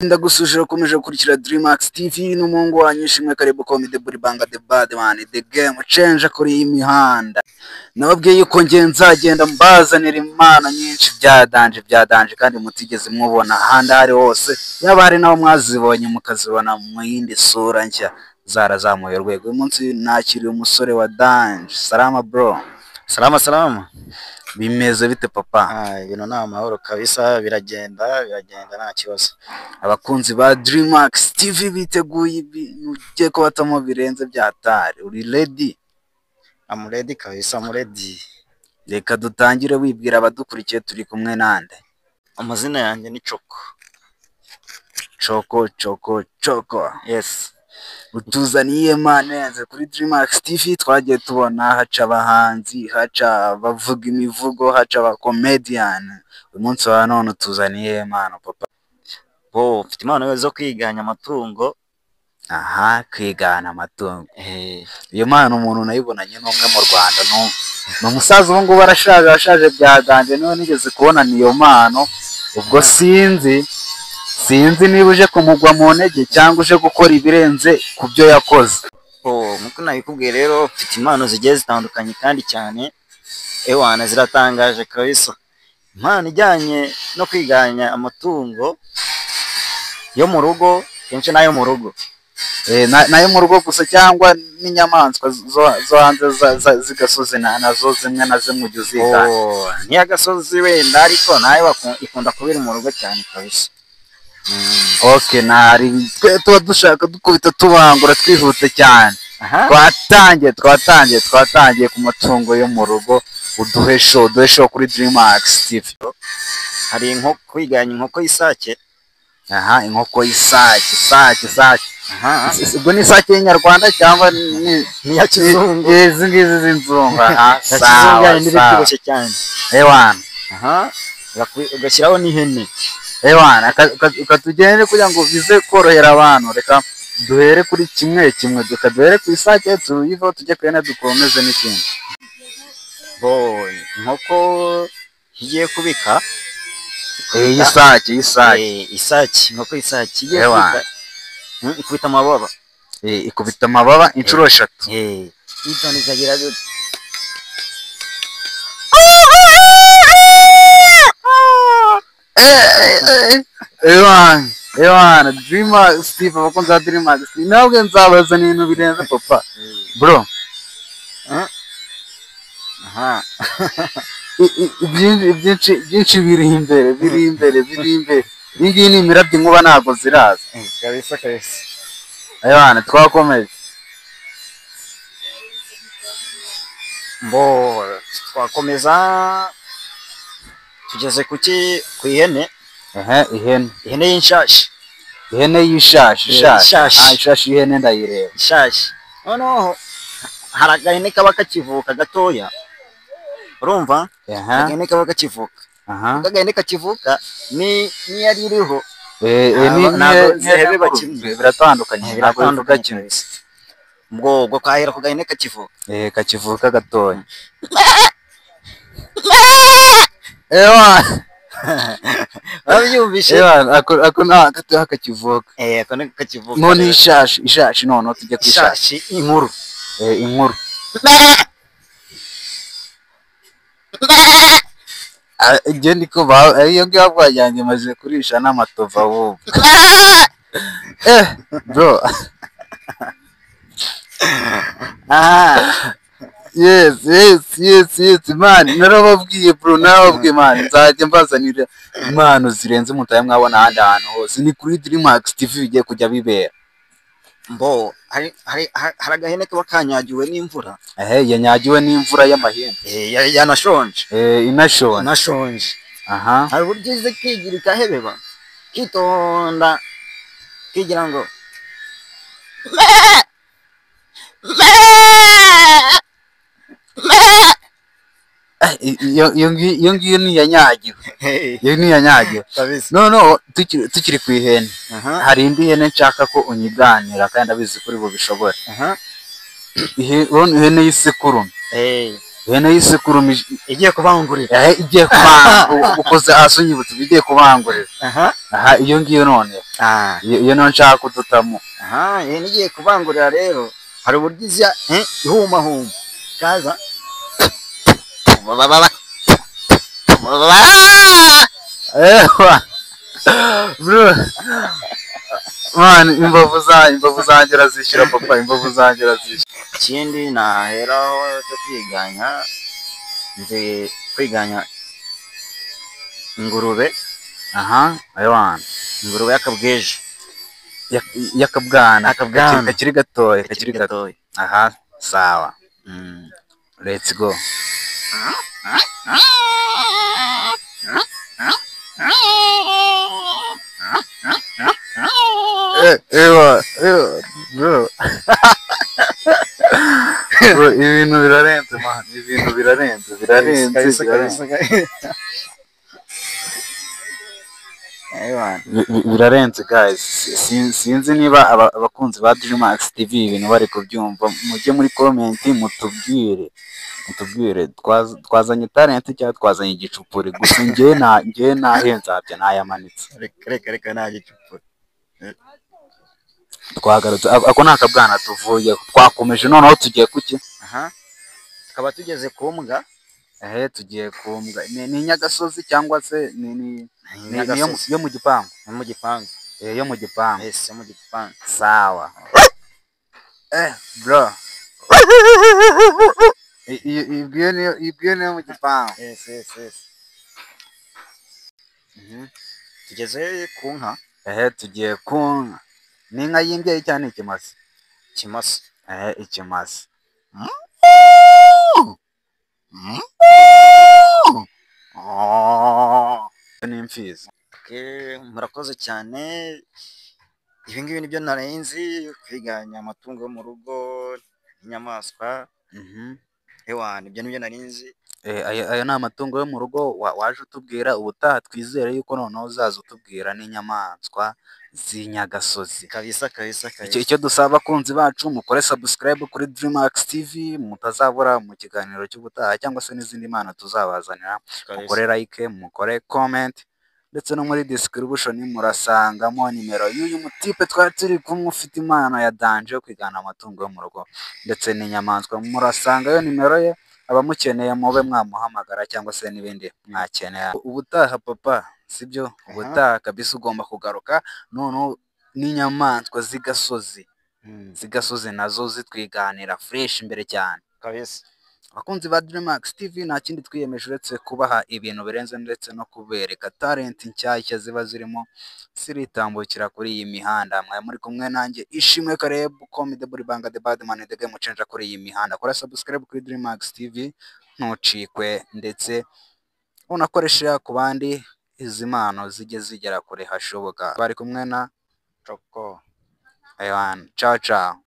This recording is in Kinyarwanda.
Ndagusuje ukomeje gukurikira Dreamax TV n'umuhungu wanyu Ishimwe Karibu Comedy Buribanga the bad man the game change kuri iyi mihanda. Nababwiye yuko nzagenda mbazanira impano nyinshi byadanje kandi mutigeze mubona ahandi ari hose, yaba hari naho mwazibonye mukazibona mu yindi sura nshya zarazamuye urwego. Uyu munsi nakiriye umusore wa Danje. Salama bro. Salama. Bimeze bite papa? Ibintu ni amahoro kabisa, biragenda nta kibazo. Abakunzi ba Dreamax TV biteguye ibintu ugiye ko batamo birenze byatari. Uri ready? I'm ready kabisa, I'm ready. Reka dutangire wibwira abadukurikiye turi kumwe nande. Amazina yanjye ni Choko. Yes. Utuzaniye manenze kuri Dreamax TV, twagiye tubona haca abahanzi, haca bavuga imivugo, haca aba comedian. Uyu munsi wa none utuzaniye mano papa. Mfite impano zo kwiganya amatungo. Aha, kwigana amatungo. Iyo mpano umuntu nayibonanye n'umwe mu Rwanda, no musaza ubu ngubu arashaje byadanje, niwe nigeze kubona niyo mpano. Ubwo sinzi niba uje kumugwa mu ntege cyangwa uje gukora ibirenze ku byo yakoze. Nkuko nabikubwiye rero, mfite impano zigiye zitandukanye kandi cyane ewana ziratangaje kabisa. Impano ijyanye no kwiganya amatungo yo mu rugo, kenshi nayo mu rugo. Nayo mu rugo gusa cyangwa n'inyamaswa zo hanze zigasozi nazo zimwe na zimwe ujya uzigana? N'iyagasozi wenda, ariko nayo ikunda kubira mu rugo cyane kabisa. Okay, tuba dushaka dukubita tubangura twihute cyane. Twatangiye ku matungo yo mu rugo. Uduhe show kuri Dreamax TV. Hari inkoko, kwiganya inkoko y'isake. Aha, inkoko y'isake. Ubwo ni isake y'inyarwanda cyangwa ni ya kizungu? Izi ngizi z'inzungu. Sawa, n'ibiryoshye cyane. Ewana. Ugashyiraho n'ihene. Ewana, ukatugende kugira ngo bize korohera abantu. Reka duhere kuri kimwe, duhere ku isake tuyivaho tujye kwene dukomeze n'ikindi. Inkoko igiye kubika. Inkoko y'isake igiye kubika. Ikubita amababa. Ikubita amababa inshuro 3. Itoni zagira gute? Ewana, Dreamax TV, abakunzi ba Dreamax TV, ntabwo nzabazana ibintu birenze papa. Bro. Byinshi biri imbere. Iyi ngiyi ni imirabyo inkuba ntabwo ziraza. Kabisa. Ewana, twakomeje. Twakomeza tugeze ku ihene. Ihene y'inshashi. Ihene y'ishashi. Ishashi y'ihene ndayireba. Ishashi. Noneho hari agahene kaba kakivuka gatoya. Urumva? Agahene kaba kakivuka. Agahene kakivuka ni yari iriho. Biratandukanye. Biratandukanye kimwe. Ubwo kahera ku gahene kakivuka. Kakivuka gatoya. Ewana. Wabyumvishe? Ako gatoya kakivuka. Ako ni kakivuka. None ishashi none tujye ku ishashi inkuru. Inkuru. Igeni ko iyo ngiyo bwajyanye maze kurisha n'amatova ahubwo. Bro. Yes man, narababwiye bro, man, nzajya mbazanira impano zirenze mutaye mwabona ahandi ahantu hose. Ni kuri Dreamax TV bigiye kujya bibera. Hari agahene kaba kanyagiwe n'imvura. Yanyagiwe n'imvura y'amahembe. Yanashonje. Inashonje. Hari uburyo ize kigira ikahebeba, kitonda, kigira ngo iyo ngiyo ni yanyagiwe. No, tukiri ku ihene. Hari indi hene nshaka ko unyiganira kandi abizi kuri bo bishobora. Ihene y'isekurume. ihene y'isekurume igiye kubangurira. igiye kubangurira ukoze hasi unyibutse igiye kubangurira. Aha, iyo ngiyo none iyo niyo nshaka kudutamo. ihene igiye kubangurira rero hari uburyo izya ihumahuma kaza bro man, imbavu zanjye razishyura papa, imbavu zanjye razishyura. ikindi naheraho cyo kwiganya ingurube. Aywana ingurube y'akabweje yakabwana Akabwana. kakiri gatoya. Sawa. Let's go. Bro. Bro, ibintu birarenze man, ibintu birarenze. Birarenze guys. Sinzi niba abakunzi ba Dreamax TV ibintu bari kubyumva, mujye muri comment mutubwire twazanye talent cyangwa twazanye igicupuri. Gusa njye nahenzabye nayamanitse. reka nta gicupuri. Twagarutse ako nakabwana tuvuye twakomeje noneho tugiye kuki. Tukaba tugeze ku mbwa. Tugiye ku mbwa. Ni Nyagasozi cyangwa se ni yo mu gipangu? Mu gipangu. Yo mu gipangu. Yes, yo mu gipangu. Sawa. Bro. Ibwiye niyo mu gipangu. Yes. Tugeze ku nka. Tugiye ku nka. Ni inka y'imbyeyi cyane ikimasa? Ikimasa. Ikimasa. Ni imfizi. Murakoze cyane. Ibi ngibi nibyo narenzi kwiganya amatungo yo mu rugo n'inyamaswa. Nibyo nibyo narinzi. Ayo ni amatungo yo mu rugo waje utubwira. Ubutaha twizere yuko noneho uzaza utubwira n'inyamaswa z'inyagasozi. Kabisa. Icyo dusaba abakunzi bacu, mukore subscribe kuri Dreamax TV, mutazabura mu kiganiro cy'ubutaha cyangwa se n'izindi mpano tuzabazanira. Mukore like, mukore comment, ndetse no muri description murasangamo nimero y'uyu mutipe twari turi kumwe ufite impano ya danje yo kwigana amatungo yo mu rugo ndetse n'inyamaswa. Murasangayo nimero ye, abamukeneye mube mwamuhamagara cyangwa se n'ibindi mwakenera. Ubutaha papa, sibyo? Ubutaha kabisa ugomba kugaruka noneho n'inyamaswa zigasozi nazo zitwiganira fresh imbere cyane kabisa. Abakunzi ba Dreamax TV nta kindi twiyemeje uretse kubaha ibintu birenze ndetse no kubereka talent nshyashya ziba zirimo ziritambukira kuri iyi mihanda. Mwaye muri kumwe nanjye Ishimwe Caleb Comedy Buri Banga The Badman The Game Changer kuri iyi mihanda. Kora subscribe kuri Dreamax TV ntucikwe, ndetse unakoresha ku bandi izi mpano zijye zigera kure hashoboka. Bari kumwe na Choko. Aywan. Ciao.